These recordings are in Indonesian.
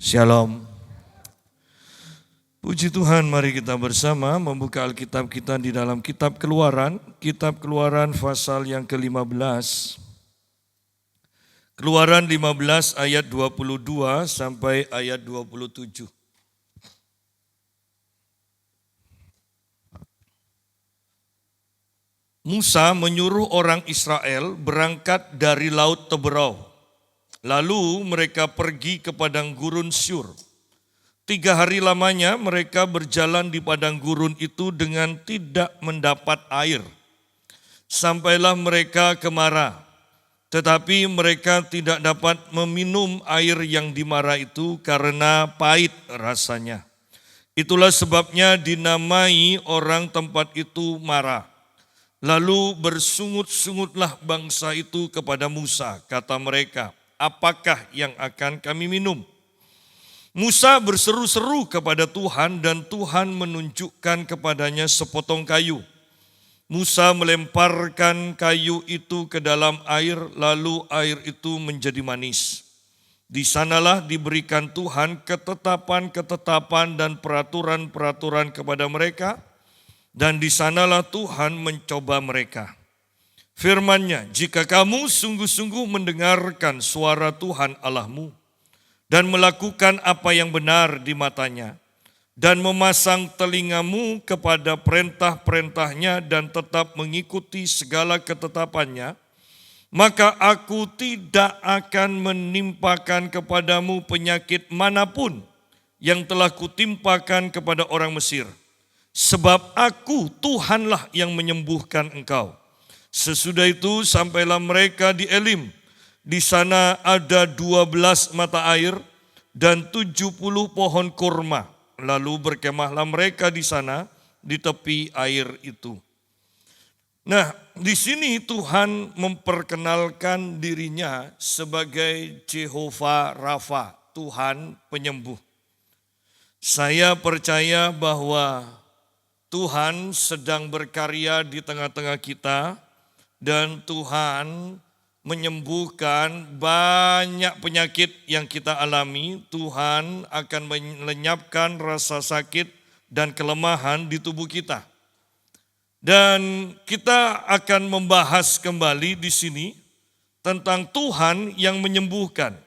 Shalom. Puji Tuhan, mari kita bersama membuka Alkitab kita di dalam kitab Keluaran pasal yang ke-15. Keluaran 15 ayat 22 sampai ayat 27. Musa menyuruh orang Israel berangkat dari Laut Teberau. Lalu mereka pergi ke padang gurun Syur. 3 hari lamanya mereka berjalan di padang gurun itu dengan tidak mendapat air. Sampailah mereka ke Mara, tetapi mereka tidak dapat meminum air yang di Mara itu karena pahit rasanya. Itulah sebabnya dinamai orang tempat itu Mara. Lalu bersungut-sungutlah bangsa itu kepada Musa, kata mereka, apakah yang akan kami minum? Musa berseru-seru kepada Tuhan dan Tuhan menunjukkan kepadanya sepotong kayu. Musa melemparkan kayu itu ke dalam air, lalu air itu menjadi manis. Di sanalah diberikan Tuhan ketetapan-ketetapan dan peraturan-peraturan kepada mereka, dan di sanalah Tuhan mencoba mereka. Firman-Nya, jika kamu sungguh-sungguh mendengarkan suara Tuhan Allahmu, dan melakukan apa yang benar di matanya, dan memasang telingamu kepada perintah-perintahnya dan tetap mengikuti segala ketetapannya, maka aku tidak akan menimpakan kepadamu penyakit manapun yang telah kutimpakan kepada orang Mesir. Sebab aku Tuhanlah yang menyembuhkan engkau. Sesudah itu sampailah mereka di Elim. Di sana ada 12 mata air dan 70 pohon kurma. Lalu berkemahlah mereka di sana di tepi air itu. Nah, di sini Tuhan memperkenalkan dirinya sebagai Jehovah Rafa, Tuhan penyembuh. Saya percaya bahwa Tuhan sedang berkarya di tengah-tengah kita dan Tuhan menyembuhkan banyak penyakit yang kita alami. Tuhan akan melenyapkan rasa sakit dan kelemahan di tubuh kita. Dan kita akan membahas kembali di sini tentang Tuhan yang menyembuhkan.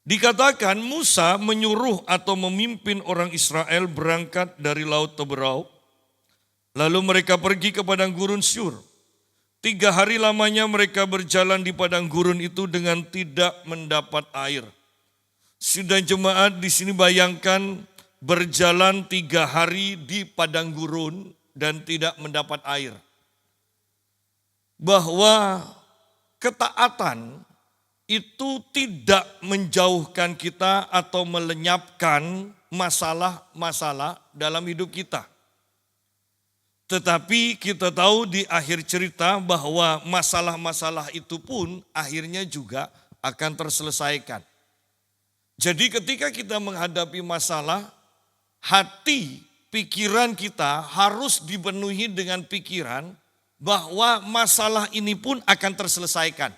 Dikatakan Musa menyuruh atau memimpin orang Israel berangkat dari Laut Teberau. Lalu mereka pergi ke padang gurun Syur. 3 hari lamanya mereka berjalan di padang gurun itu dengan tidak mendapat air. Sudah jemaat di sini bayangkan berjalan 3 hari di padang gurun dan tidak mendapat air. Bahwa ketaatan itu tidak menjauhkan kita atau melenyapkan masalah-masalah dalam hidup kita. Tetapi kita tahu di akhir cerita bahwa masalah-masalah itu pun akhirnya juga akan terselesaikan. Jadi ketika kita menghadapi masalah, hati, pikiran kita harus dipenuhi dengan pikiran bahwa masalah ini pun akan terselesaikan.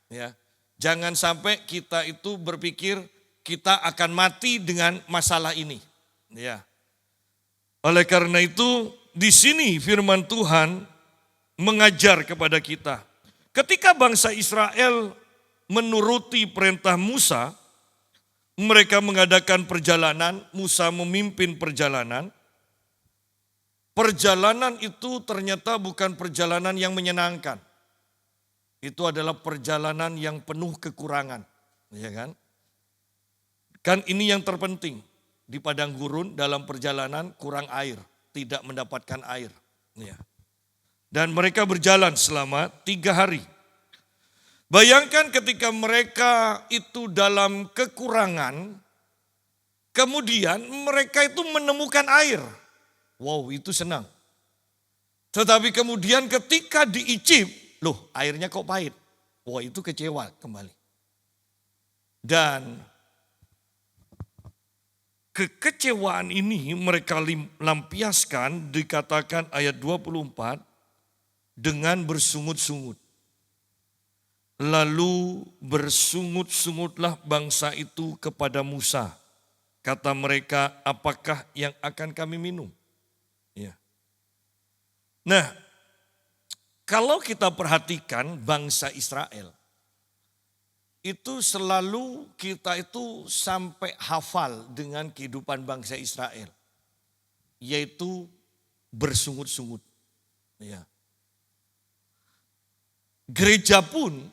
Ya, jangan sampai kita itu berpikir kita akan mati dengan masalah ini. Ya. Oleh karena itu, di sini firman Tuhan mengajar kepada kita. Ketika bangsa Israel menuruti perintah Musa, mereka mengadakan perjalanan, Musa memimpin perjalanan. Perjalanan itu ternyata bukan perjalanan yang menyenangkan. Itu adalah perjalanan yang penuh kekurangan, ya kan? Kan ini yang terpenting. Di padang gurun dalam perjalanan kurang air. Tidak mendapatkan air. Ya. Dan mereka berjalan selama 3 hari. Bayangkan ketika mereka itu dalam kekurangan, kemudian mereka itu menemukan air. Wow, itu senang. Tetapi kemudian ketika diicip, loh airnya kok pahit. Wah, itu kecewa kembali. Dan kekecewaan ini mereka lampiaskan, dikatakan ayat 24, dengan bersungut-sungut. Lalu bersungut-sungutlah bangsa itu kepada Musa. Kata mereka, apakah yang akan kami minum? Ya. Nah, kalau kita perhatikan bangsa Israel, itu selalu kita itu sampai hafal dengan kehidupan bangsa Israel. Yaitu bersungut-sungut. Ya. Gereja pun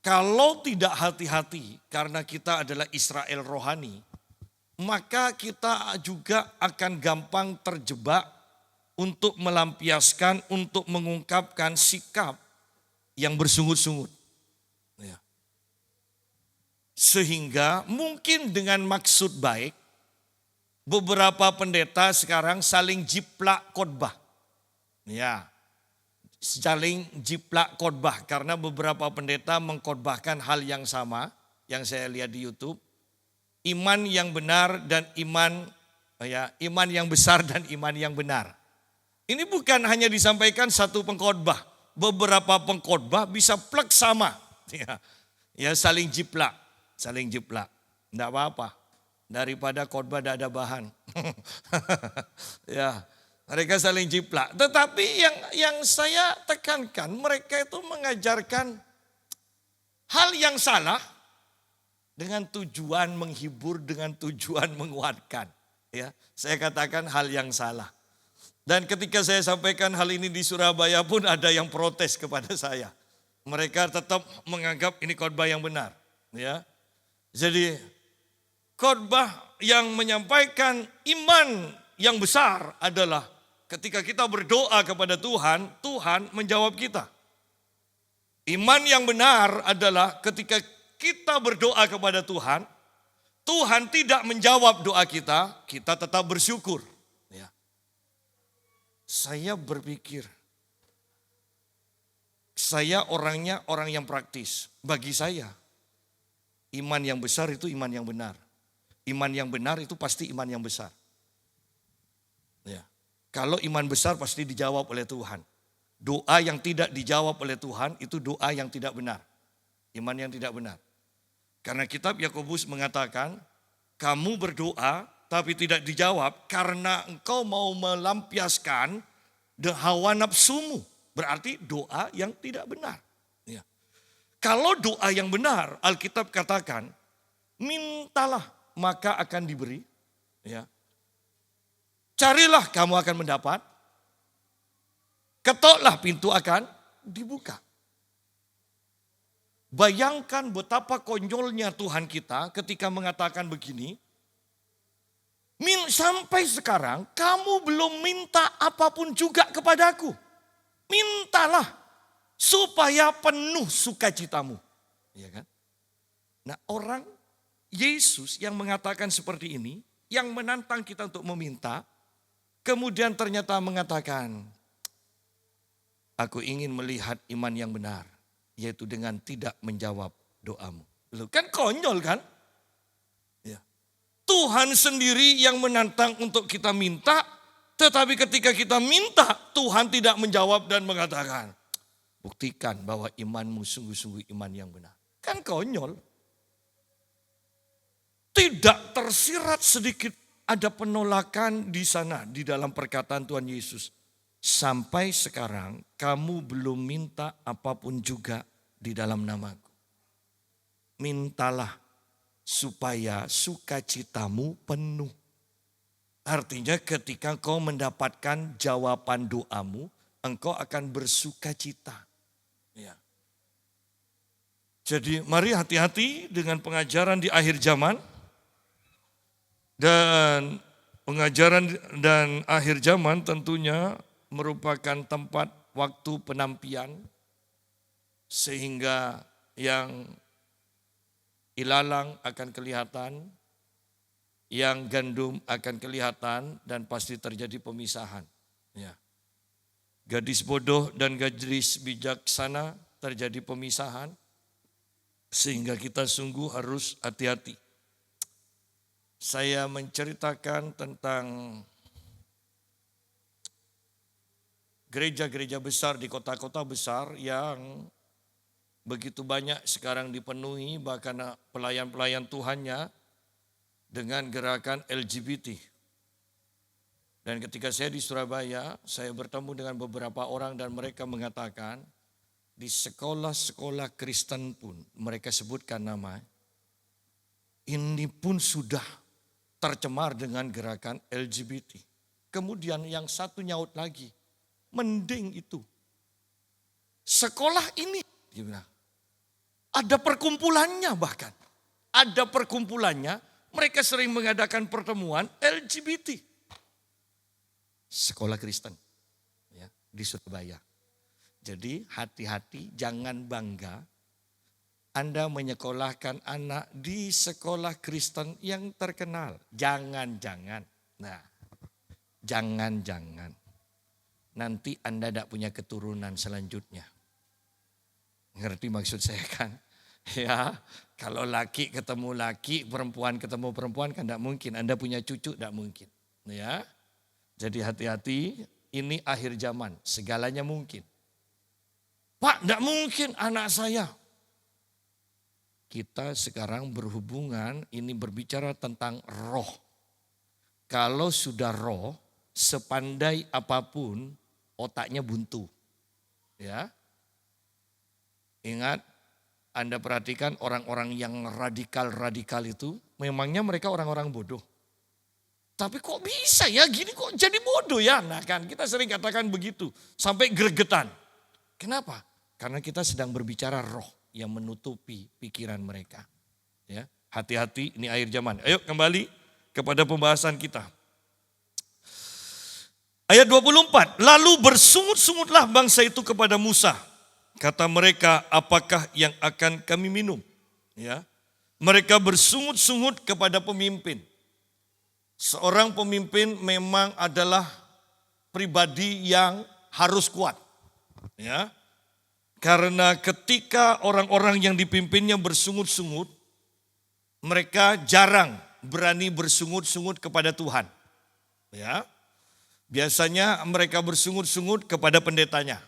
kalau tidak hati-hati karena kita adalah Israel rohani, maka kita juga akan gampang terjebak untuk melampiaskan, untuk mengungkapkan sikap yang bersungut-sungut. Ya. Sehingga mungkin dengan maksud baik, beberapa pendeta sekarang saling jiplak khotbah. Ya, saling jiplak khotbah karena beberapa pendeta mengkhotbahkan hal yang sama yang saya lihat di YouTube. Iman yang benar dan iman yang besar dan iman yang benar. Ini bukan hanya disampaikan satu pengkhotbah, beberapa pengkhotbah bisa plek sama. Ya, saling jiplak. Enggak apa-apa. Daripada khotbah tidak ada bahan. Ya, mereka saling jiplak. Tetapi yang saya tekankan, mereka itu mengajarkan hal yang salah dengan tujuan menghibur, dengan tujuan menguatkan. Ya, saya katakan hal yang salah. Dan ketika saya sampaikan hal ini di Surabaya pun ada yang protes kepada saya. Mereka tetap menganggap ini khotbah yang benar. Ya, jadi khotbah yang menyampaikan iman yang besar adalah ketika kita berdoa kepada Tuhan, Tuhan menjawab kita. Iman yang benar adalah ketika kita berdoa kepada Tuhan, Tuhan tidak menjawab doa kita, kita tetap bersyukur. Ya. Saya berpikir, saya orangnya orang yang praktis. Bagi saya, iman yang besar itu iman yang benar. Iman yang benar itu pasti iman yang besar. Ya. Kalau iman besar pasti dijawab oleh Tuhan. Doa yang tidak dijawab oleh Tuhan itu doa yang tidak benar. Iman yang tidak benar. Karena kitab Yakobus mengatakan, kamu berdoa tapi tidak dijawab karena engkau mau melampiaskan hawa nafsumu. Berarti doa yang tidak benar. Ya. Kalau doa yang benar, Alkitab katakan, mintalah maka akan diberi. Ya. Carilah kamu akan mendapat. Ketoklah pintu akan dibuka. Bayangkan betapa konyolnya Tuhan kita ketika mengatakan begini. Sampai sekarang kamu belum minta apapun juga kepadaku. Mintalah supaya penuh sukacitamu. Ya kan? Nah, orang Yesus yang mengatakan seperti ini, yang menantang kita untuk meminta, kemudian ternyata mengatakan, aku ingin melihat iman yang benar, yaitu dengan tidak menjawab doamu. Loh, kan konyol kan? Ya. Tuhan sendiri yang menantang untuk kita minta, tetapi ketika kita minta, Tuhan tidak menjawab dan mengatakan, buktikan bahwa imanmu sungguh-sungguh iman yang benar. Kan konyol. Tidak tersirat sedikit ada penolakan di sana, di dalam perkataan Tuhan Yesus. Sampai sekarang kamu belum minta apapun juga di dalam namaku. Mintalah supaya sukacitamu penuh. Artinya ketika kau mendapatkan jawaban doamu, engkau akan bersukacita. Ya. Jadi mari hati-hati dengan pengajaran di akhir zaman. Dan pengajaran dan akhir zaman tentunya merupakan tempat waktu penampian. Sehingga yang ilalang akan kelihatan, yang gandum akan kelihatan dan pasti terjadi pemisahan. Ya. Gadis bodoh dan gadis bijaksana terjadi pemisahan. Sehingga kita sungguh harus hati-hati. Saya menceritakan tentang gereja-gereja besar di kota-kota besar yang begitu banyak sekarang dipenuhi bahkan pelayan-pelayan Tuhannya dengan gerakan LGBT. Dan ketika saya di Surabaya, saya bertemu dengan beberapa orang dan mereka mengatakan di sekolah-sekolah Kristen pun mereka sebutkan nama, ini pun sudah tercemar dengan gerakan LGBT. Kemudian yang satu nyaut lagi, mending itu. Sekolah ini, dia bilang, ada perkumpulannya bahkan. Ada perkumpulannya, mereka sering mengadakan pertemuan LGBT. Sekolah Kristen ya, di Surabaya. Jadi hati-hati, jangan bangga Anda menyekolahkan anak di sekolah Kristen yang terkenal. Jangan-jangan. Nah, jangan-jangan. Nanti Anda tidak punya keturunan selanjutnya. Ngerti maksud saya kan? Ya, kalau laki ketemu laki, perempuan ketemu perempuan kan tidak mungkin. Anda punya cucu tidak mungkin. Ya. Jadi hati-hati, ini akhir zaman, segalanya mungkin. Pak, tidak mungkin anak saya. Kita sekarang berhubungan, ini berbicara tentang roh. Kalau sudah roh, sepandai apapun, otaknya buntu. Ya, ingat, Anda perhatikan orang-orang yang radikal-radikal itu, memangnya mereka orang-orang bodoh. Tapi kok bisa ya gini, kok jadi bodoh ya? Nah kan kita sering katakan begitu, sampai gregetan. Kenapa? Karena kita sedang berbicara roh yang menutupi pikiran mereka. Ya, hati-hati, ini akhir zaman. Ayo kembali kepada pembahasan kita. Ayat 24, lalu bersungut-sungutlah bangsa itu kepada Musa. Kata mereka, apakah yang akan kami minum? Ya, mereka bersungut-sungut kepada pemimpin. Seorang pemimpin memang adalah pribadi yang harus kuat. Ya. Karena ketika orang-orang yang dipimpinnya bersungut-sungut, mereka jarang berani bersungut-sungut kepada Tuhan. Ya. Biasanya mereka bersungut-sungut kepada pendetanya,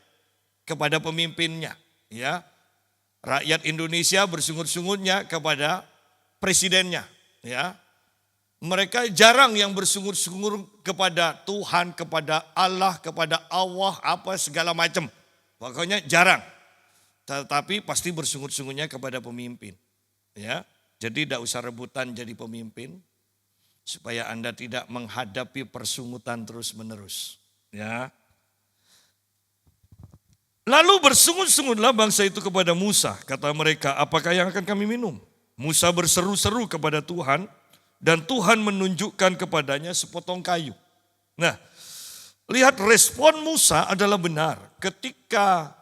kepada pemimpinnya. Ya. Rakyat Indonesia bersungut-sungutnya kepada presidennya. Ya. Mereka jarang yang bersungut-sungut kepada Tuhan, kepada Allah, kepada Allah, apa segala macam. Pokoknya jarang. Tetapi pasti bersungut-sungutnya kepada pemimpin. Ya, jadi tidak usah rebutan jadi pemimpin supaya Anda tidak menghadapi persungutan terus-menerus. Ya. Lalu bersungut-sungutlah bangsa itu kepada Musa. Kata mereka, apakah yang akan kami minum? Musa berseru-seru kepada Tuhan. Dan Tuhan menunjukkan kepadanya sepotong kayu. Nah, lihat respon Musa adalah benar. Ketika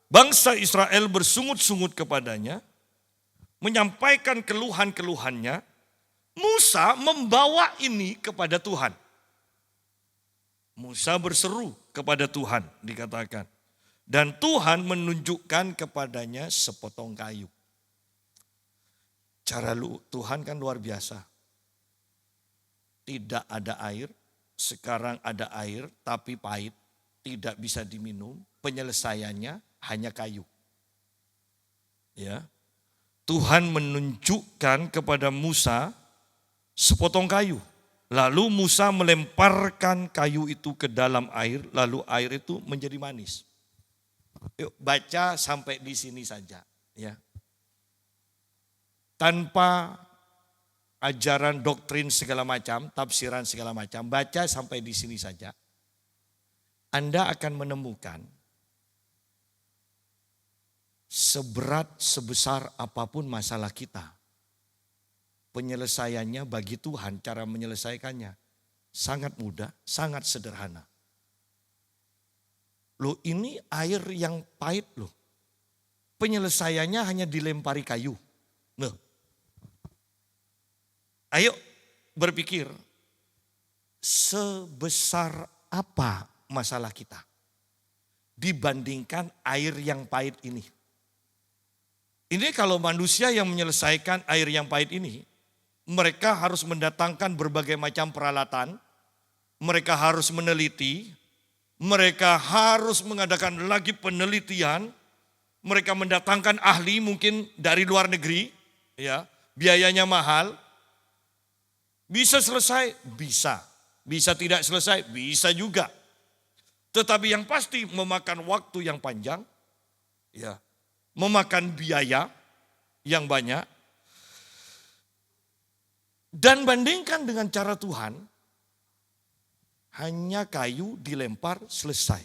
bangsa Israel bersungut-sungut kepadanya, menyampaikan keluhan-keluhannya, Musa membawa ini kepada Tuhan. Musa berseru kepada Tuhan, dikatakan. Dan Tuhan menunjukkan kepadanya sepotong kayu. Cara Tuhan kan luar biasa. Tidak ada air, sekarang ada air tapi pahit, tidak bisa diminum, penyelesaiannya hanya kayu. Ya. Tuhan menunjukkan kepada Musa sepotong kayu. Lalu Musa melemparkan kayu itu ke dalam air, lalu air itu menjadi manis. Yuk baca sampai di sini saja. Ya. Tanpa ajaran doktrin segala macam, tafsiran segala macam, baca sampai di sini saja. Anda akan menemukan seberat sebesar apapun masalah kita, penyelesaiannya bagi Tuhan, cara menyelesaikannya sangat mudah, sangat sederhana. Loh ini air yang pahit loh, penyelesaiannya hanya dilempari kayu. Loh. Ayo berpikir, sebesar apa masalah kita dibandingkan air yang pahit ini. Ini kalau manusia yang menyelesaikan air yang pahit ini, mereka harus mendatangkan berbagai macam peralatan, mereka harus meneliti, mereka harus mengadakan lagi penelitian, mereka mendatangkan ahli mungkin dari luar negeri, ya, biayanya mahal. Bisa selesai? Bisa. Bisa tidak selesai? Bisa juga. Tetapi yang pasti memakan waktu yang panjang, ya, memakan biaya yang banyak. Dan bandingkan dengan cara Tuhan, hanya kayu dilempar selesai.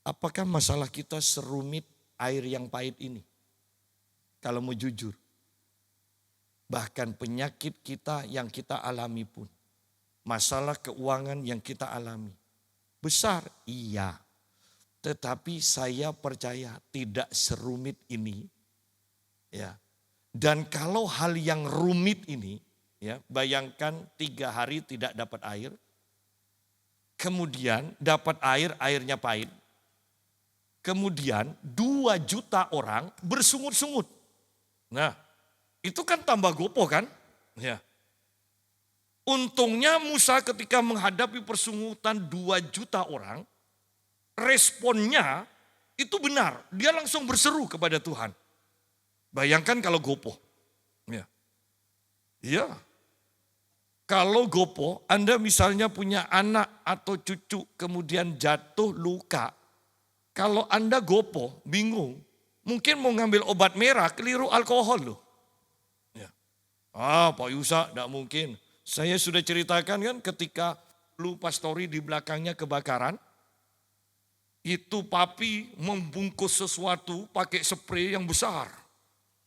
Apakah masalah kita serumit air yang pahit ini? Kalau mau jujur. Bahkan penyakit kita yang kita alami pun. Masalah keuangan yang kita alami. Besar, iya. Tetapi saya percaya tidak serumit ini. Ya. Dan kalau hal yang rumit ini, ya, bayangkan 3 hari tidak dapat air. Kemudian dapat air, airnya pahit. Kemudian 2 juta orang bersungut-sungut. Nah, itu kan tambah gopoh kan? Ya. Untungnya Musa ketika menghadapi persungutan 2 juta orang, responnya itu benar. Dia langsung berseru kepada Tuhan. Bayangkan kalau gopoh. Ya. Iya. Kalau gopoh, Anda misalnya punya anak atau cucu kemudian jatuh luka. Kalau Anda gopoh, bingung. Mungkin mau ngambil obat merah, keliru alkohol loh. Pak Yusa, tidak mungkin. Saya sudah ceritakan kan ketika Blue Pastori di belakangnya kebakaran. Itu papi membungkus sesuatu pakai spray yang besar.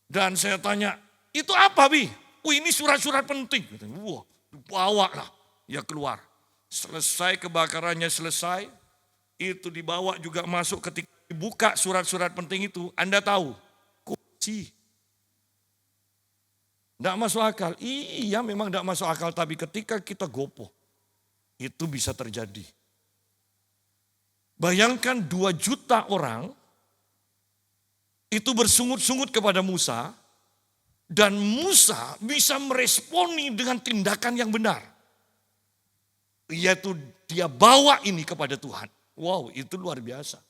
Dan saya tanya, itu apa Bi? Ini surat-surat penting. Wah, dibawa lah. Ya keluar. Selesai kebakarannya selesai. Itu dibawa juga masuk ketika dibuka surat-surat penting itu. Anda tahu, kunci. Tidak masuk akal. Iya memang tidak masuk akal. Tapi ketika kita gopoh. Itu bisa terjadi. Bayangkan 2 juta orang. Itu bersungut-sungut kepada Musa. Dan Musa bisa meresponi dengan tindakan yang benar. Yaitu dia bawa ini kepada Tuhan. Wow, itu luar biasa.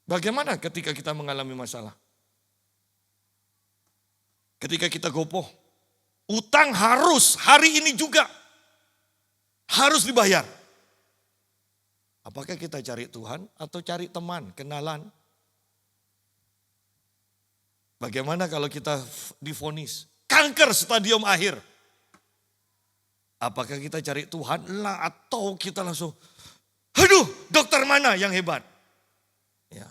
Bagaimana ketika kita mengalami masalah? Ketika kita gopoh, utang harus hari ini juga harus dibayar. Apakah kita cari Tuhan atau cari teman, kenalan? Bagaimana kalau kita divonis kanker stadium akhir? Apakah kita cari Tuhan lah atau kita langsung, aduh dokter mana yang hebat? Ya.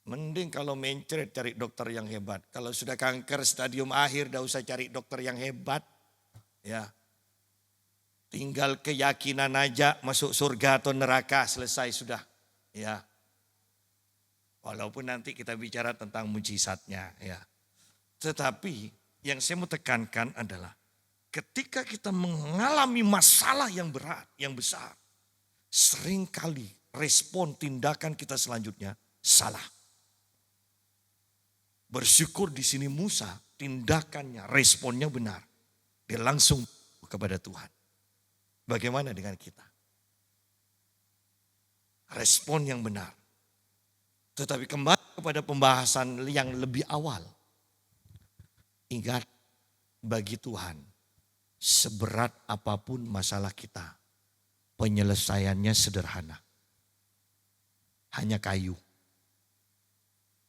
Mending kalau mencret cari dokter yang hebat. Kalau sudah kanker stadium akhir, tidak usah cari dokter yang hebat. Ya, tinggal keyakinan aja masuk surga atau neraka, selesai sudah. Ya, walaupun nanti kita bicara tentang mujizatnya. Ya, tetapi yang saya mau tekankan adalah ketika kita mengalami masalah yang berat, yang besar, seringkali respon tindakan kita selanjutnya salah. Bersyukur di sini Musa, tindakannya, responnya benar. Dia langsung kepada Tuhan. Bagaimana dengan kita? Respon yang benar. Tetapi kembali kepada pembahasan yang lebih awal. Ingat, bagi Tuhan, seberat apapun masalah kita, penyelesaiannya sederhana. Hanya kayu.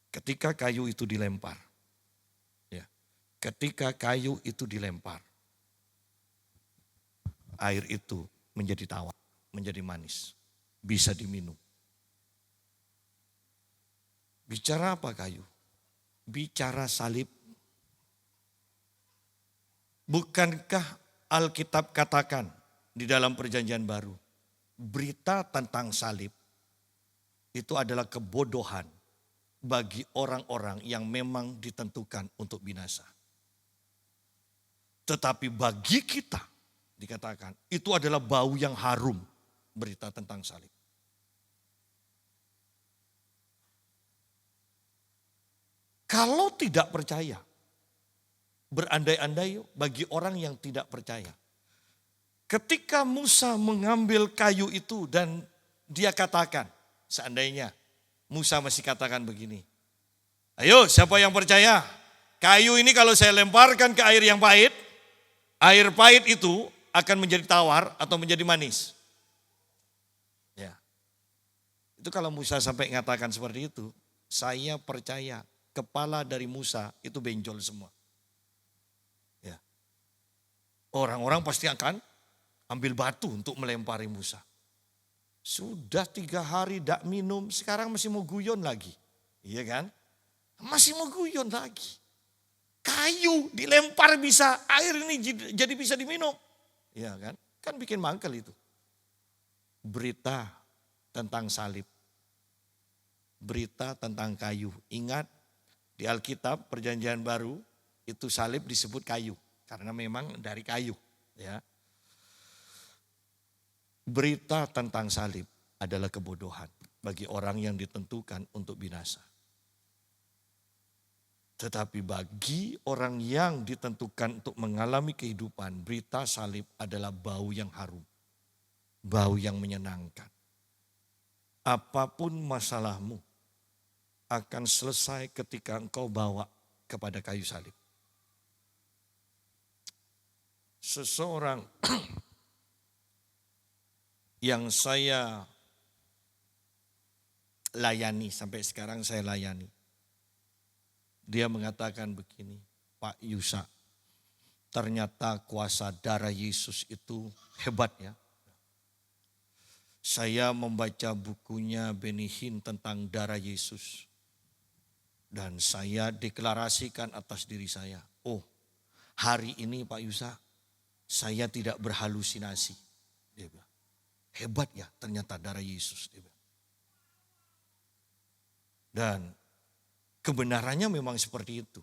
Ketika kayu itu dilempar, ya, ketika kayu itu dilempar, air itu menjadi tawar, menjadi manis, bisa diminum. Bicara apa kayu? Bicara salib. Bukankah Alkitab katakan di dalam perjanjian baru, berita tentang salib itu adalah kebodohan bagi orang-orang yang memang ditentukan untuk binasa. Tetapi bagi kita dikatakan itu adalah bau yang harum, berita tentang salib. Kalau tidak percaya, berandai-andai bagi orang yang tidak percaya. Ketika Musa mengambil kayu itu dan dia katakan, seandainya Musa masih katakan begini, ayo siapa yang percaya? Kayu ini kalau saya lemparkan ke air yang pahit, air pahit itu akan menjadi tawar atau menjadi manis. Ya. Itu kalau Musa sampai mengatakan seperti itu, saya percaya kepala dari Musa itu benjol semua. Ya. Orang-orang pasti akan ambil batu untuk melempari Musa. Sudah 3 hari tidak minum, sekarang masih mau guyon lagi. Iya kan? Masih mau guyon lagi. Kayu dilempar bisa, air ini jadi bisa diminum. Iya kan? Kan bikin mangkel itu. Berita tentang salib. Berita tentang kayu. Ingat di Alkitab Perjanjian Baru itu salib disebut kayu. Karena memang dari kayu. Ya. Berita tentang salib adalah kebodohan bagi orang yang ditentukan untuk binasa. Tetapi bagi orang yang ditentukan untuk mengalami kehidupan, berita salib adalah bau yang harum. Bau yang menyenangkan. Apapun masalahmu akan selesai ketika engkau bawa kepada kayu salib. Seseorang yang saya layani, sampai sekarang saya layani. Dia mengatakan begini, Pak Yusa, ternyata kuasa darah Yesus itu hebat ya. Saya membaca bukunya Benny Hinn tentang darah Yesus. Dan saya deklarasikan atas diri saya, oh hari ini Pak Yusa, saya tidak berhalusinasi. Dia bilang. Hebat ya ternyata darah Yesus. Dan kebenarannya memang seperti itu.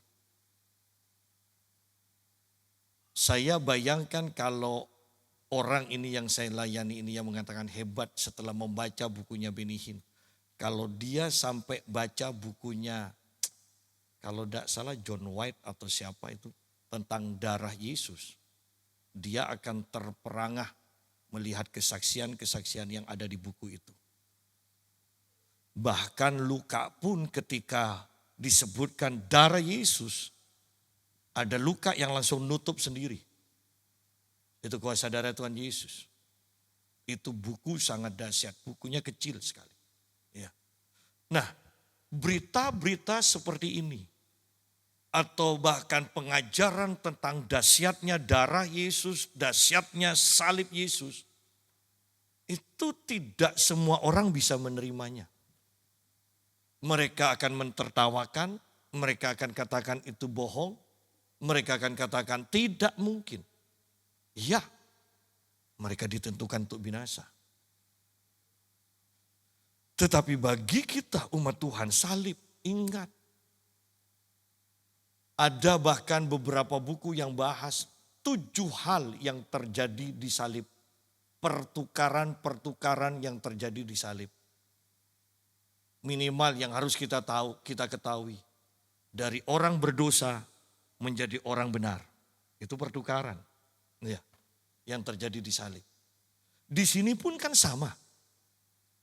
Saya bayangkan kalau orang ini yang saya layani ini yang mengatakan hebat setelah membaca bukunya Benny Hinn. Kalau dia sampai baca bukunya, kalau tidak salah John White atau siapa itu, tentang darah Yesus. Dia akan terperangah melihat kesaksian-kesaksian yang ada di buku itu. Bahkan Luka pun ketika disebutkan darah Yesus, ada Luka yang langsung nutup sendiri. Itu kuasa darah Tuhan Yesus. Itu buku sangat dahsyat, bukunya kecil sekali. Ya. Nah, berita-berita seperti ini, atau bahkan pengajaran tentang dahsyatnya darah Yesus, dahsyatnya salib Yesus, itu tidak semua orang bisa menerimanya. Mereka akan mentertawakan, mereka akan katakan itu bohong, mereka akan katakan tidak mungkin. Ya, mereka ditentukan untuk binasa. Tetapi bagi kita umat Tuhan, salib, ingat. Ada bahkan beberapa buku yang bahas 7 hal yang terjadi di salib. Pertukaran-pertukaran yang terjadi di salib. Minimal yang harus kita ketahui. Dari orang berdosa menjadi orang benar. Itu pertukaran. Ya, yang terjadi di salib. Di sini pun kan sama.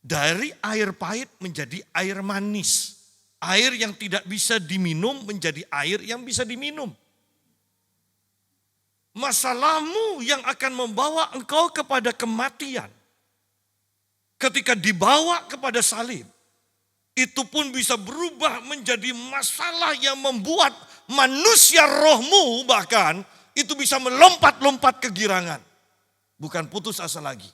Dari air pahit menjadi air manis. Air yang tidak bisa diminum menjadi air yang bisa diminum. Masalahmu yang akan membawa engkau kepada kematian. Ketika dibawa kepada salib. Itu pun bisa berubah menjadi masalah yang membuat manusia rohmu bahkan itu bisa melompat-lompat kegirangan. Bukan putus asa lagi.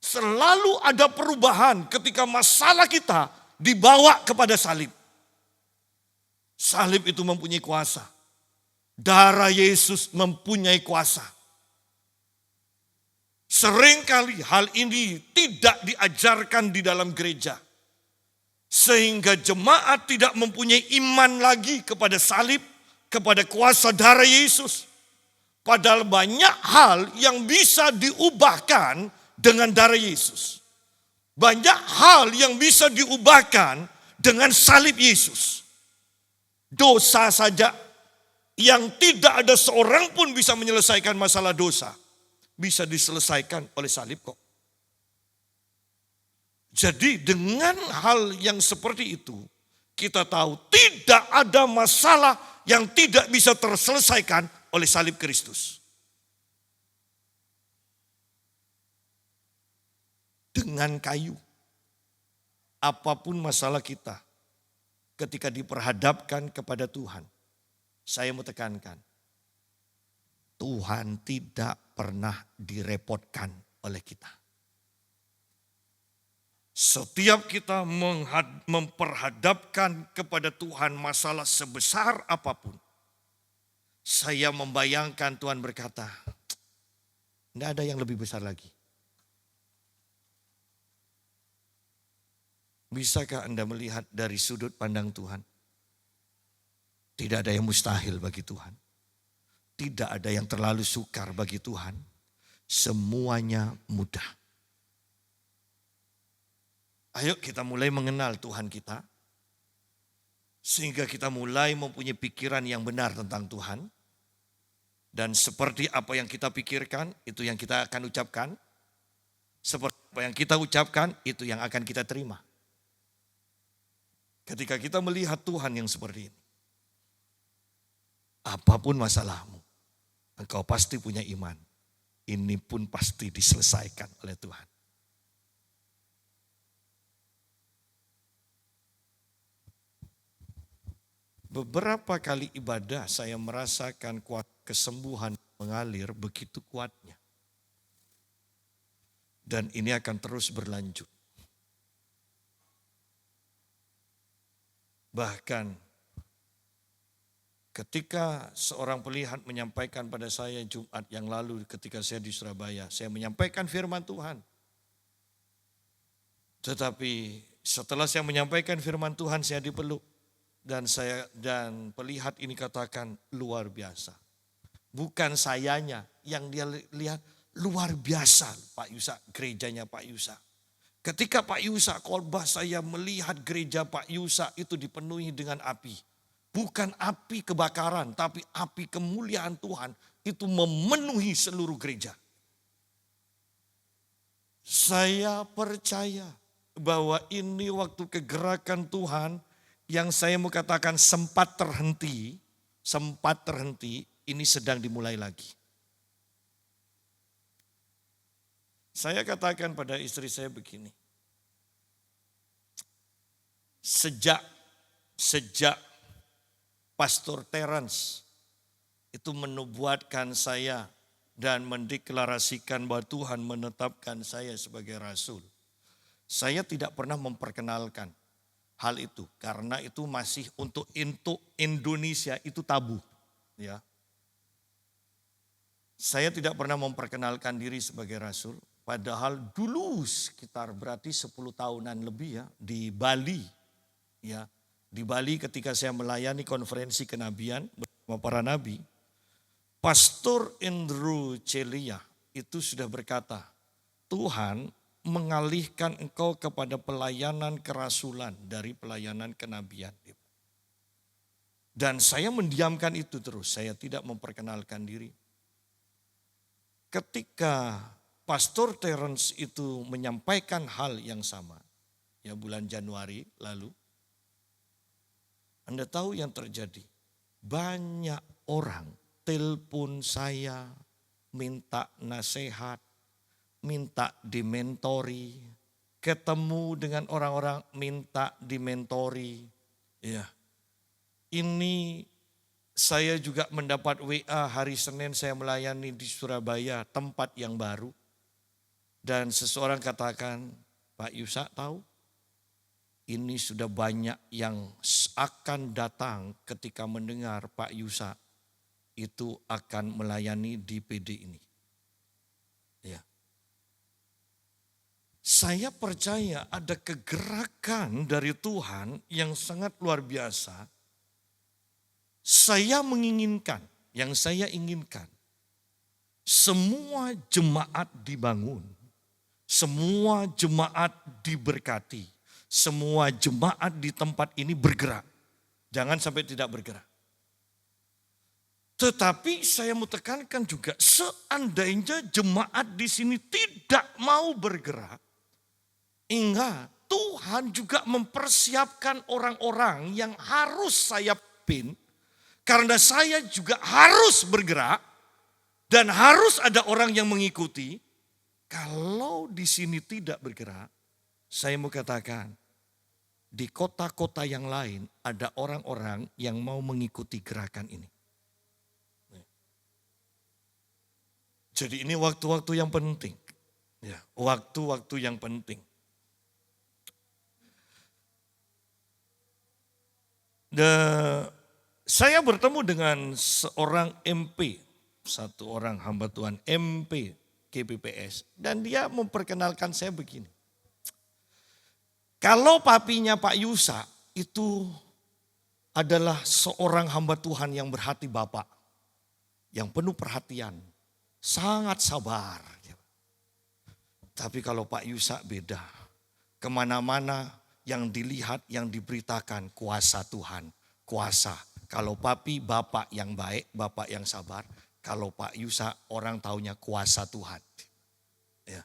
Selalu ada perubahan ketika masalah kita dibawa kepada salib. Salib itu mempunyai kuasa. Darah Yesus mempunyai kuasa. Seringkali hal ini tidak diajarkan di dalam gereja. Sehingga jemaat tidak mempunyai iman lagi kepada salib, kepada kuasa darah Yesus. Padahal banyak hal yang bisa diubahkan dengan darah Yesus. Banyak hal yang bisa diubahkan dengan salib Yesus. Dosa saja yang tidak ada seorang pun bisa menyelesaikan masalah dosa. Bisa diselesaikan oleh salib kok. Jadi dengan hal yang seperti itu, kita tahu tidak ada masalah yang tidak bisa terselesaikan oleh salib Kristus. Dengan kayu, apapun masalah kita, ketika diperhadapkan kepada Tuhan, saya mau tekankan, Tuhan tidak pernah direpotkan oleh kita. Setiap kita memperhadapkan kepada Tuhan masalah sebesar apapun, saya membayangkan Tuhan berkata, tidak ada yang lebih besar lagi. Bisakah Anda melihat dari sudut pandang Tuhan? Tidak ada yang mustahil bagi Tuhan. Tidak ada yang terlalu sukar bagi Tuhan. Semuanya mudah. Ayo kita mulai mengenal Tuhan kita. Sehingga kita mulai mempunyai pikiran yang benar tentang Tuhan. Dan seperti apa yang kita pikirkan, itu yang kita akan ucapkan. Seperti apa yang kita ucapkan, itu yang akan kita terima. Ketika kita melihat Tuhan yang seperti ini. Apapun masalahmu, engkau pasti punya iman. Ini pun pasti diselesaikan oleh Tuhan. Beberapa kali ibadah saya merasakan kuat kesembuhan mengalir begitu kuatnya. Dan ini akan terus berlanjut. Bahkan ketika seorang pelihat menyampaikan pada saya Jumat yang lalu ketika saya di Surabaya, saya menyampaikan firman Tuhan. Tetapi setelah saya menyampaikan firman Tuhan, saya dipeluk. Dan pelihat ini katakan luar biasa. Bukan sayanya yang dia lihat, luar biasa Pak Yusa, gerejanya Pak Yusa. Ketika Pak Yusa khotbah, saya melihat gereja Pak Yusa itu dipenuhi dengan api. Bukan api kebakaran, tapi api kemuliaan Tuhan itu memenuhi seluruh gereja. Saya percaya bahwa ini waktu kegerakan Tuhan yang saya mau katakan sempat terhenti, ini sedang dimulai lagi. Saya katakan pada istri saya begini, sejak Pastor Terence itu menubuatkan saya dan mendeklarasikan bahwa Tuhan menetapkan saya sebagai rasul. Saya tidak pernah memperkenalkan hal itu karena itu masih untuk Indonesia itu tabu, ya. Saya tidak pernah memperkenalkan diri sebagai rasul, padahal dulu sekitar berarti 10 tahunan lebih ya di Bali, ya. Di Bali ketika saya melayani konferensi kenabian bersama para nabi, Pastor Andrew Celia itu sudah berkata, Tuhan mengalihkan engkau kepada pelayanan kerasulan dari pelayanan kenabian. Dan saya mendiamkan itu terus, saya tidak memperkenalkan diri. Ketika Pastor Terence itu menyampaikan hal yang sama, ya bulan Januari lalu, Anda tahu yang terjadi, banyak orang telepon saya, minta nasihat, minta dimentori, ketemu dengan orang-orang minta dimentori. Ya. Ini saya juga mendapat WA hari Senin saya melayani di Surabaya, tempat yang baru. Dan seseorang katakan, Pak Yusa tahu, ini sudah banyak yang akan datang ketika mendengar Pak Yusa itu akan melayani di PD ini. Ya. Saya percaya ada kegerakan dari Tuhan yang sangat luar biasa. Yang saya inginkan, semua jemaat dibangun, semua jemaat diberkati, semua jemaat di tempat ini bergerak. Jangan sampai tidak bergerak. Tetapi saya mau tekankan juga, seandainya jemaat di sini tidak mau bergerak, Ingat, Tuhan juga mempersiapkan orang-orang yang harus saya pimpin. Karena saya juga harus bergerak dan harus ada orang yang mengikuti. Kalau di sini tidak bergerak, saya mau katakan, di kota-kota yang lain ada orang-orang yang mau mengikuti gerakan ini. Jadi ini waktu-waktu yang penting. Ya, waktu-waktu yang penting. Saya bertemu dengan seorang MP, satu orang hamba Tuhan MP KPPS. Dan dia memperkenalkan saya begini. Kalau papinya Pak Yusa itu adalah seorang hamba Tuhan yang berhati Bapak. Yang penuh perhatian, sangat sabar. Tapi kalau Pak Yusa beda. Kemana-mana yang dilihat, yang diberitakan kuasa Tuhan. Kuasa. Kalau papi bapak yang baik, bapak yang sabar. Kalau Pak Yusa orang taunya kuasa Tuhan. Ya.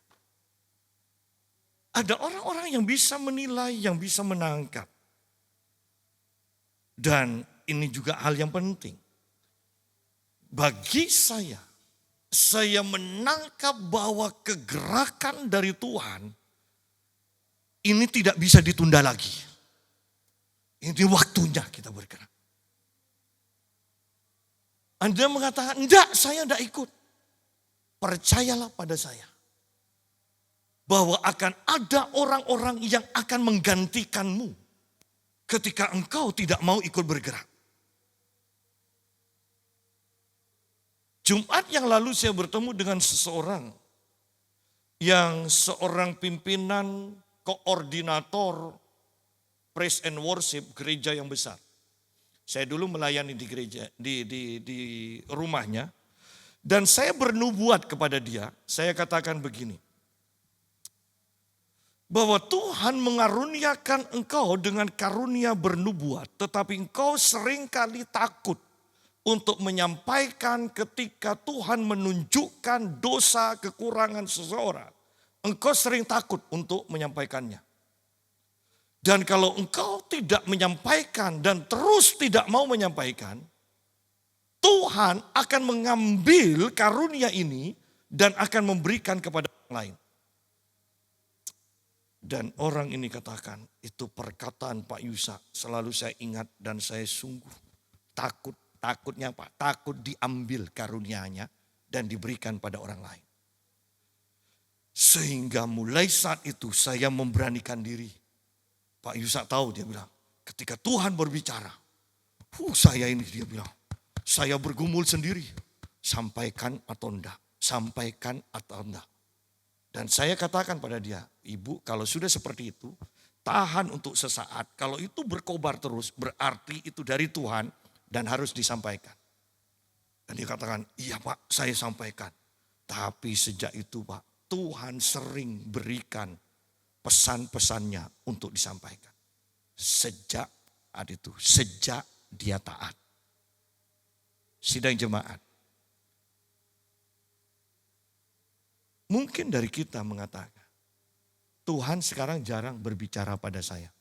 Ada orang-orang yang bisa menilai, yang bisa menangkap. Dan ini juga hal yang penting. Bagi saya menangkap bahwa kegerakan dari Tuhan ini tidak bisa ditunda lagi. Ini waktunya kita bergerak. Anda mengatakan, enggak, saya enggak ikut. Percayalah pada saya. Bahwa akan ada orang-orang yang akan menggantikanmu. Ketika engkau tidak mau ikut bergerak. Jumat yang lalu saya bertemu dengan seseorang. Yang seorang pimpinan koordinator praise and worship gereja yang besar. Saya dulu melayani di gereja, di rumahnya. Dan saya bernubuat kepada dia, saya katakan begini. Bahwa Tuhan mengaruniakan engkau dengan karunia bernubuat. Tetapi engkau seringkali takut untuk menyampaikan ketika Tuhan menunjukkan dosa kekurangan seseorang. Engkau sering takut untuk menyampaikannya. Dan kalau engkau tidak menyampaikan dan terus tidak mau menyampaikan, Tuhan akan mengambil karunia ini dan akan memberikan kepada orang lain. Dan orang ini katakan, itu perkataan Pak Yusa selalu saya ingat dan saya sungguh takut. Takutnya Pak, takut diambil karunianya dan diberikan pada orang lain. Sehingga mulai saat itu saya memberanikan diri. Pak Yusa tahu, dia bilang, ketika Tuhan berbicara, saya ini, dia bilang, saya bergumul sendiri. Sampaikan atau enggak, sampaikan atau enggak. Dan saya katakan pada dia, Ibu kalau sudah seperti itu, tahan untuk sesaat. Kalau itu berkobar terus, berarti itu dari Tuhan dan harus disampaikan. Dan dia katakan, iya Pak, saya sampaikan. Tapi sejak itu Pak, Tuhan sering berikan pesan-pesannya untuk disampaikan. Sejak dia taat. Sidang jemaat. Mungkin dari kita mengatakan, Tuhan sekarang jarang berbicara pada saya.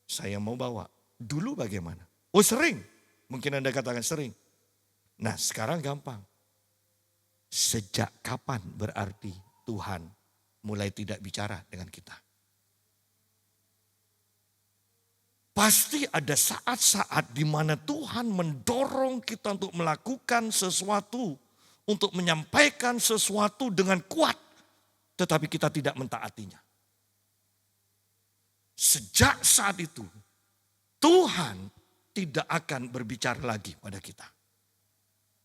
Saya mau bawa. Dulu bagaimana? Oh sering. Mungkin Anda katakan sering. Nah sekarang gampang. Sejak kapan berarti Tuhan mulai tidak bicara dengan kita? Pasti ada saat-saat di mana Tuhan mendorong kita untuk melakukan sesuatu, untuk menyampaikan sesuatu dengan kuat, tetapi kita tidak mentaatinya. Sejak saat itu, Tuhan tidak akan berbicara lagi pada kita.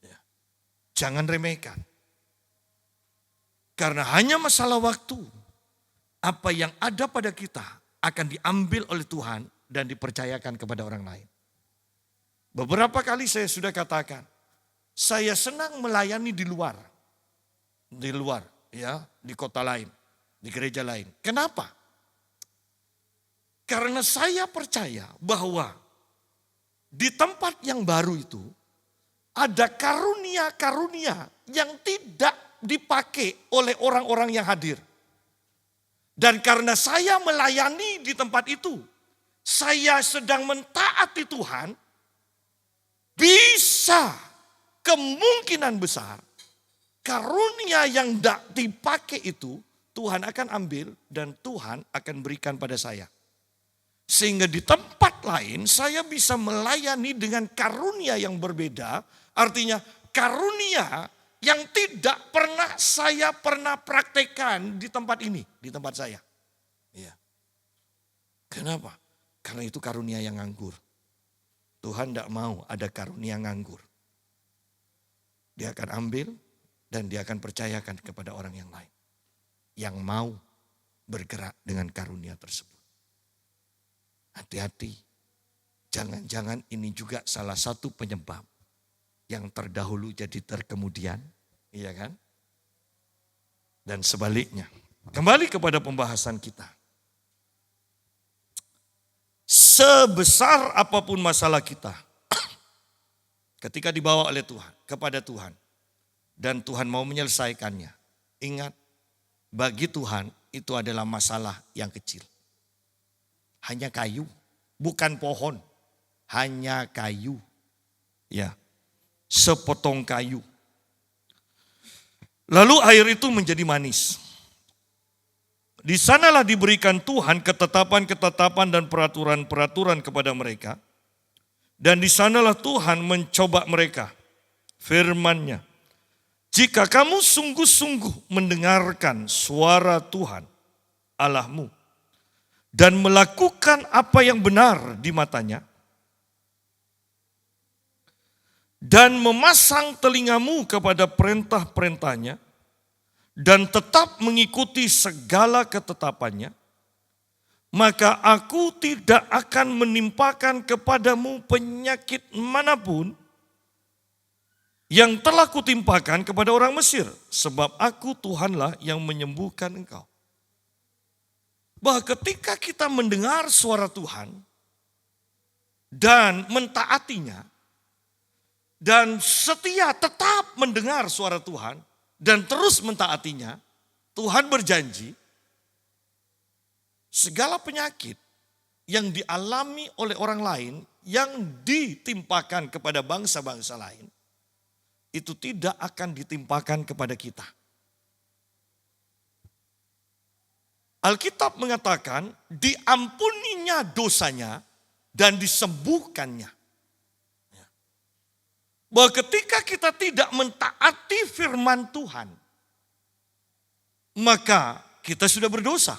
Ya. Jangan remehkan. Karena hanya masalah waktu, apa yang ada pada kita akan diambil oleh Tuhan dan dipercayakan kepada orang lain. Beberapa kali saya sudah katakan, saya senang melayani di luar. Di luar, ya, di kota lain, di gereja lain. Kenapa? Karena saya percaya bahwa di tempat yang baru itu ada karunia-karunia yang tidak dipakai oleh orang-orang yang hadir. Dan karena saya melayani di tempat itu, saya sedang mentaati Tuhan, bisa kemungkinan besar karunia yang tidak dipakai itu Tuhan akan ambil dan Tuhan akan berikan pada saya. Sehingga di tempat lain saya bisa melayani dengan karunia yang berbeda. Artinya karunia yang tidak pernah saya praktekkan di tempat ini, di tempat saya. Ya. Kenapa? Karena itu karunia yang nganggur. Tuhan tidak mau ada karunia nganggur. Dia akan ambil dan dia akan percayakan kepada orang yang lain. Yang mau bergerak dengan karunia tersebut. Hati-hati. Jangan-jangan ini juga salah satu penyebab yang terdahulu jadi terkemudian, iya kan? Dan sebaliknya. Kembali kepada pembahasan kita. Sebesar apapun masalah kita, ketika dibawa oleh Tuhan, kepada Tuhan, dan Tuhan mau menyelesaikannya, ingat, bagi Tuhan itu adalah masalah yang kecil. Hanya kayu, bukan pohon, hanya kayu. Ya. Sepotong kayu. Lalu air itu menjadi manis. Di sanalah diberikan Tuhan ketetapan-ketetapan dan peraturan-peraturan kepada mereka. Dan di sanalah Tuhan mencoba mereka. Firman-Nya. Jika kamu sungguh-sungguh mendengarkan suara Tuhan Allahmu. Dan melakukan apa yang benar di matanya. Dan memasang telingamu kepada perintah-perintahnya, dan tetap mengikuti segala ketetapannya, maka aku tidak akan menimpakan kepadamu penyakit manapun yang telah kutimpakan kepada orang Mesir, sebab aku Tuhanlah yang menyembuhkan engkau. Bahwa ketika kita mendengar suara Tuhan dan mentaatinya, dan setia tetap mendengar suara Tuhan dan terus mentaatinya, Tuhan berjanji segala penyakit yang dialami oleh orang lain yang ditimpakan kepada bangsa-bangsa lain itu tidak akan ditimpakan kepada kita. Alkitab mengatakan diampuninya dosanya dan disembuhkannya. Bahwa ketika kita tidak mentaati firman Tuhan, maka kita sudah berdosa.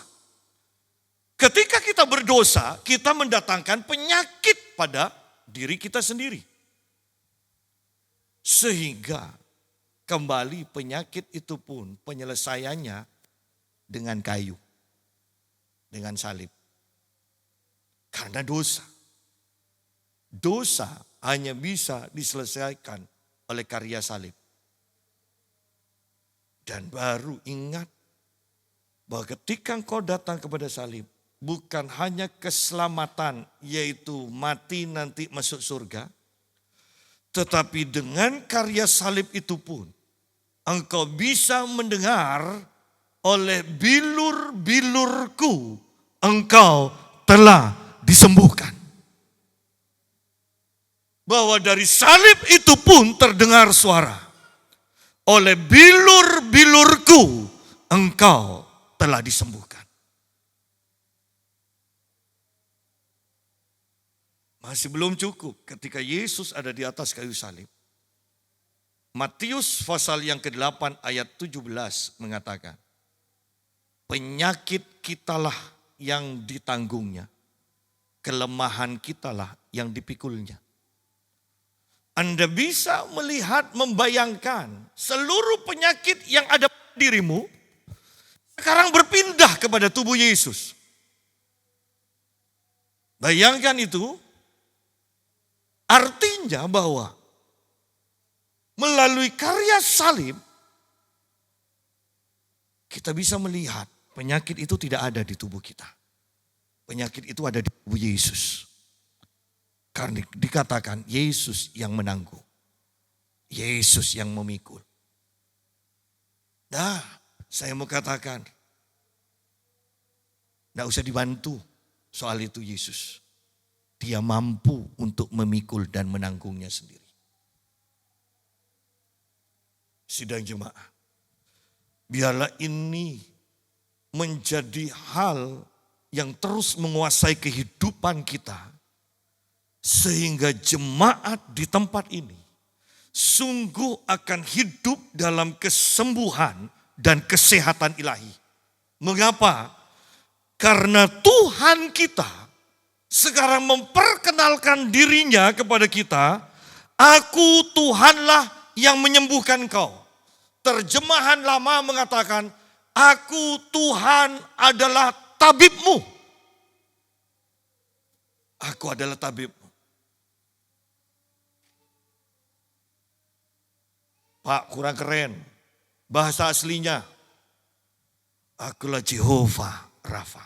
Ketika kita berdosa, kita mendatangkan penyakit pada diri kita sendiri. Sehingga kembali penyakit itu pun penyelesaiannya dengan kayu, dengan salib. Karena dosa. Dosa hanya bisa diselesaikan oleh karya salib. Dan baru ingat bahwa ketika engkau datang kepada salib, bukan hanya keselamatan yaitu mati nanti masuk surga, tetapi dengan karya salib itu pun engkau bisa mendengar oleh bilur-bilurku engkau telah disembuhkan. Bahwa dari salib itu pun terdengar suara. Oleh bilur-bilurku engkau telah disembuhkan. Masih belum cukup ketika Yesus ada di atas kayu salib. Matius pasal yang ke-8 ayat 17 mengatakan, penyakit kitalah yang ditanggungnya, kelemahan kitalah yang dipikulnya. Anda bisa melihat, membayangkan seluruh penyakit yang ada pada dirimu sekarang berpindah kepada tubuh Yesus. Bayangkan itu, artinya bahwa melalui karya salib kita bisa melihat penyakit itu tidak ada di tubuh kita. Penyakit itu ada di tubuh Yesus. Karena dikatakan Yesus yang menanggung. Yesus yang memikul. Nah, saya mau katakan, tidak usah dibantu soal itu Yesus. Dia mampu untuk memikul dan menanggungnya sendiri. Sidang jemaah, biarlah ini menjadi hal yang terus menguasai kehidupan kita. Sehingga jemaat di tempat ini sungguh akan hidup dalam kesembuhan dan kesehatan ilahi. Mengapa? Karena Tuhan kita sekarang memperkenalkan dirinya kepada kita. Aku Tuhanlah yang menyembuhkan kau. Terjemahan lama mengatakan, aku Tuhan adalah tabibmu. Aku adalah tabibmu. Pak, kurang keren. Bahasa aslinya, akulah Jehovah Rafa.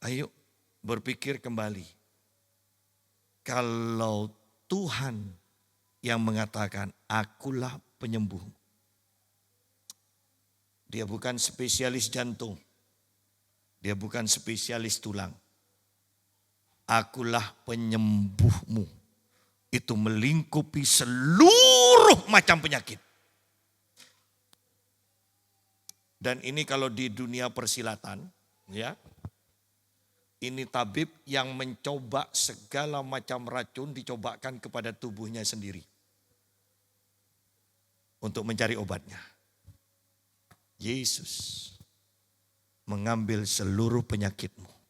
Ayo berpikir kembali. Kalau Tuhan yang mengatakan, akulah penyembuh. Dia bukan spesialis jantung. Dia bukan spesialis tulang. Akulah penyembuhmu. Itu melingkupi seluruh macam penyakit. Dan ini kalau di dunia persilatan, ya, ini tabib yang mencoba segala macam racun dicobakan kepada tubuhnya sendiri. Untuk mencari obatnya. Yesus mengambil seluruh penyakitmu.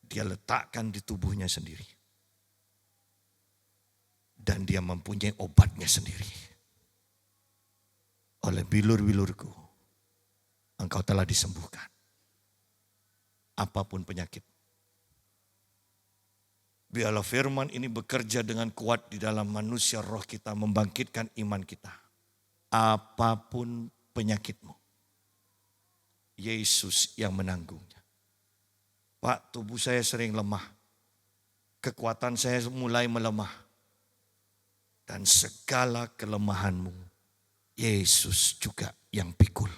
Dia letakkan di tubuhnya sendiri. Dan dia mempunyai obatnya sendiri. Oleh bilur-bilurku, engkau telah disembuhkan. Apapun penyakit. Biarlah firman ini bekerja dengan kuat di dalam manusia roh kita, membangkitkan iman kita. Apapun penyakitmu, Yesus yang menanggungnya. Pak, tubuh saya sering lemah. Kekuatan saya mulai melemah. Dan segala kelemahanmu, Yesus juga yang pikul.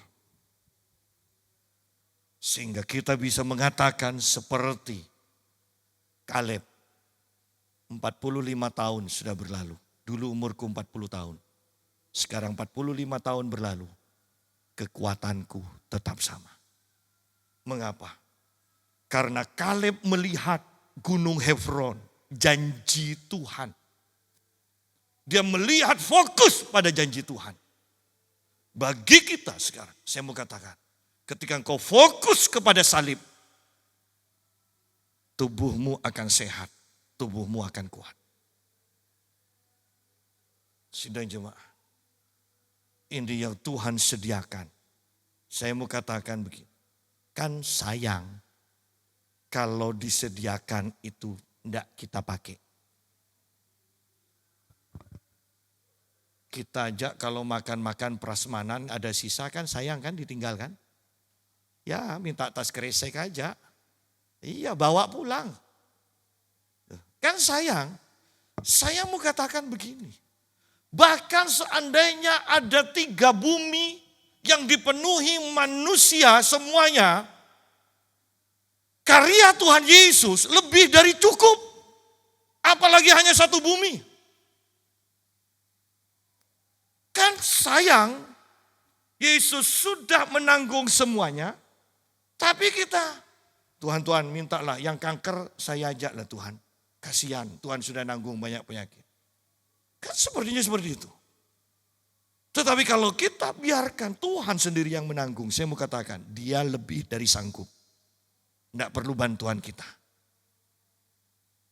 Sehingga kita bisa mengatakan seperti Kaleb. 45 tahun sudah berlalu. Dulu umurku 40 tahun. Sekarang 45 tahun berlalu. Kekuatanku tetap sama. Mengapa? Karena Kaleb melihat Gunung Hefron, janji Tuhan. Dia melihat fokus pada janji Tuhan. Bagi kita sekarang, saya mau katakan, ketika engkau fokus kepada salib, tubuhmu akan sehat, tubuhmu akan kuat. Sidang jemaah, ini yang Tuhan sediakan. Saya mau katakan begini, kan sayang kalau disediakan itu tidak kita pakai. Kita aja kalau makan-makan prasmanan ada sisa kan sayang kan ditinggalkan. Ya minta tas kresek aja. Iya bawa pulang. Kan sayang. Saya mau katakan begini. Bahkan seandainya ada 3 bumi yang dipenuhi manusia semuanya. Karya Tuhan Yesus lebih dari cukup. Apalagi hanya 1 bumi. Kan sayang, Yesus sudah menanggung semuanya. Tapi kita, Tuhan mintalah yang kanker saya ajaklah Tuhan. Kasihan, Tuhan sudah nanggung banyak penyakit. Kan sepertinya seperti itu. Tetapi kalau kita biarkan Tuhan sendiri yang menanggung, saya mau katakan, dia lebih dari sanggup. Tidak perlu bantuan kita.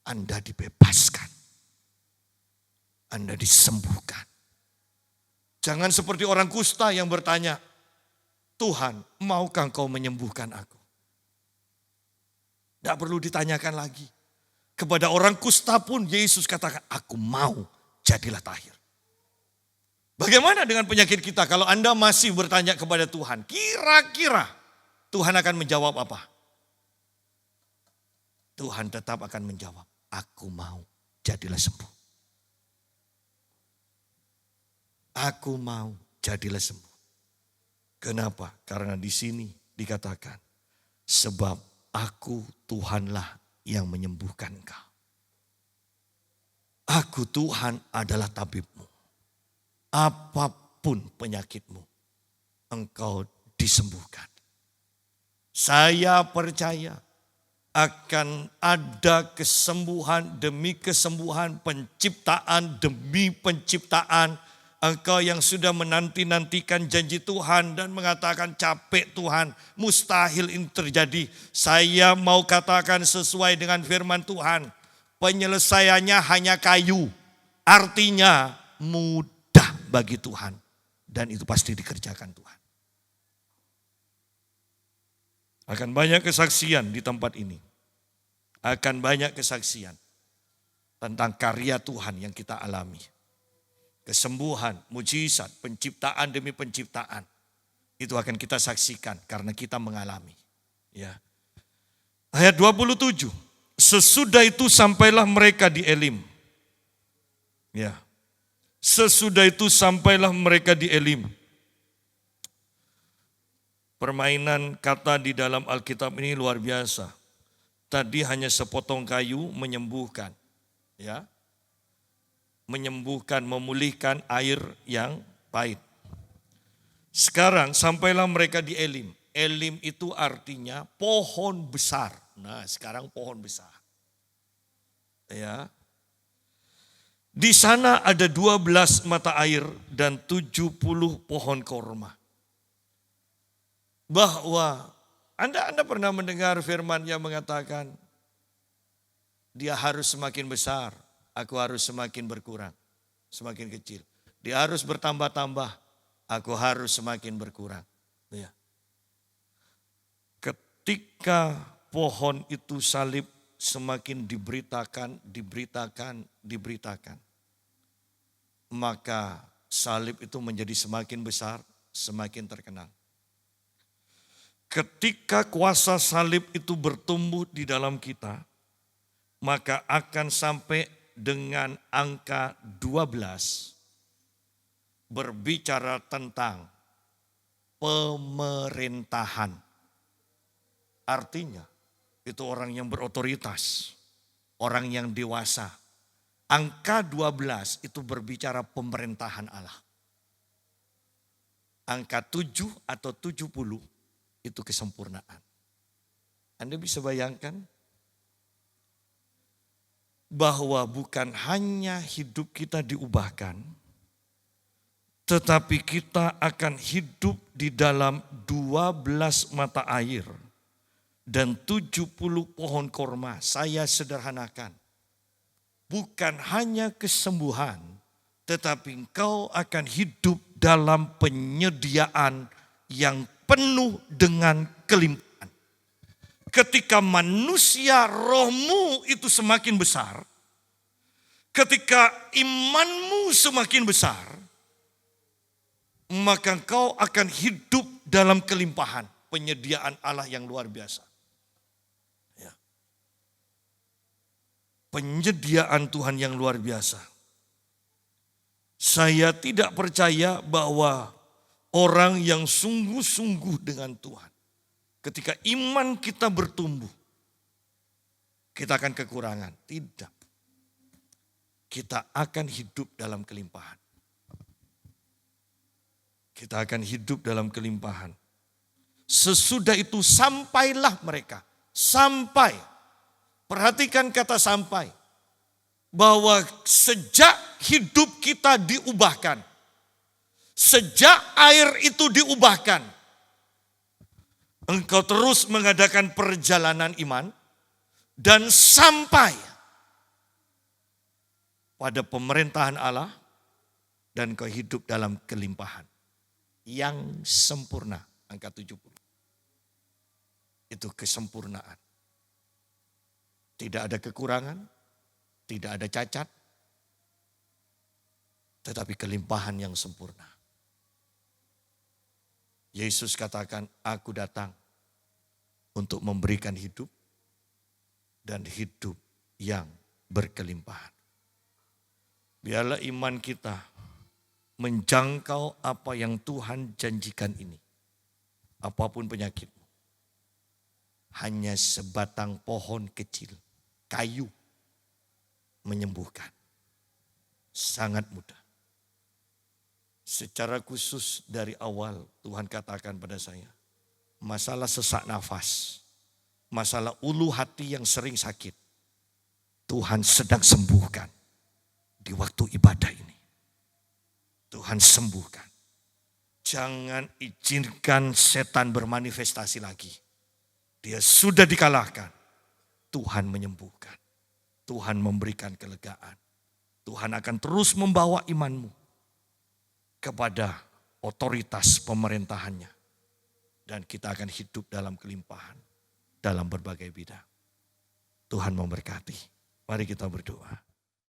Anda dibebaskan. Anda disembuhkan. Jangan seperti orang kusta yang bertanya, Tuhan, maukah Engkau menyembuhkan aku? Tidak perlu ditanyakan lagi. Kepada orang kusta pun Yesus katakan, aku mau, jadilah tahir. Bagaimana dengan penyakit kita kalau Anda masih bertanya kepada Tuhan? Kira-kira Tuhan akan menjawab apa? Tuhan tetap akan menjawab, aku mau, jadilah sembuh. Aku mau, jadilah sembuh. Kenapa? Karena di sini dikatakan, sebab aku Tuhanlah yang menyembuhkan engkau. Aku Tuhan adalah tabibmu. Apapun penyakitmu, engkau disembuhkan. Saya percaya akan ada kesembuhan demi kesembuhan, penciptaan demi penciptaan. Engkau yang sudah menanti-nantikan janji Tuhan dan mengatakan capek Tuhan, mustahil ini terjadi. Saya mau katakan sesuai dengan firman Tuhan, penyelesaiannya hanya kayu. Artinya mudah bagi Tuhan dan itu pasti dikerjakan Tuhan. Akan banyak kesaksian di tempat ini. Akan banyak kesaksian tentang karya Tuhan yang kita alami. Kesembuhan, mujizat, penciptaan demi penciptaan. Itu akan kita saksikan karena kita mengalami. Ya. Ayat 27. Sesudah itu sampailah mereka di Elim. Ya. Sesudah itu sampailah mereka di Elim. Permainan kata di dalam Alkitab ini luar biasa. Tadi hanya sepotong kayu menyembuhkan. Ya. Menyembuhkan, memulihkan air yang pahit. Sekarang sampailah mereka di Elim. Elim itu artinya pohon besar. Nah, sekarang pohon besar. Ya. Di sana ada 12 mata air dan 70 pohon korma. Bahwa Anda pernah mendengar firman yang mengatakan dia harus semakin besar, aku harus semakin berkurang, semakin kecil. Dia harus bertambah-tambah, aku harus semakin berkurang. Ya. Ketika pohon itu salib semakin diberitakan, maka salib itu menjadi semakin besar, semakin terkenal. Ketika kuasa salib itu bertumbuh di dalam kita, maka akan sampai dengan angka 12 berbicara tentang pemerintahan. Artinya itu orang yang berotoritas, orang yang dewasa. Angka 12 itu berbicara pemerintahan Allah. Angka 7 atau 70 itu kesempurnaan. Anda bisa bayangkan bahwa bukan hanya hidup kita diubahkan, tetapi kita akan hidup di dalam 12 mata air dan 70 pohon korma. Saya sederhanakan. Bukan hanya kesembuhan, tetapi engkau akan hidup dalam penyediaan yang penuh dengan kelimpahan. Ketika manusia rohmu itu semakin besar, ketika imanmu semakin besar, maka engkau akan hidup dalam kelimpahan penyediaan Allah yang luar biasa. Ya. Penyediaan Tuhan yang luar biasa. Saya tidak percaya bahwa orang yang sungguh-sungguh dengan Tuhan, ketika iman kita bertumbuh, kita akan kekurangan. Tidak. Kita akan hidup dalam kelimpahan. Kita akan hidup dalam kelimpahan. Sesudah itu sampailah mereka. Sampai. Perhatikan kata sampai. Bahwa sejak hidup kita diubahkan. Sejak air itu diubahkan, engkau terus mengadakan perjalanan iman dan sampai pada pemerintahan Allah dan kau hidup dalam kelimpahan yang sempurna. Angka 70. Itu kesempurnaan. Tidak ada kekurangan, tidak ada cacat, tetapi kelimpahan yang sempurna. Yesus katakan, aku datang untuk memberikan hidup dan hidup yang berkelimpahan. Biarlah iman kita menjangkau apa yang Tuhan janjikan ini. Apapun penyakitmu, hanya sebatang pohon kecil, kayu, menyembuhkan. Sangat mudah. Secara khusus dari awal Tuhan katakan pada saya, masalah sesak nafas, masalah ulu hati yang sering sakit, Tuhan sedang sembuhkan di waktu ibadah ini. Tuhan sembuhkan. Jangan izinkan setan bermanifestasi lagi. Dia sudah dikalahkan. Tuhan menyembuhkan. Tuhan memberikan kelegaan. Tuhan akan terus membawa imanmu kepada otoritas pemerintahannya. Dan kita akan hidup dalam kelimpahan, dalam berbagai bidang. Tuhan memberkati. Mari kita berdoa.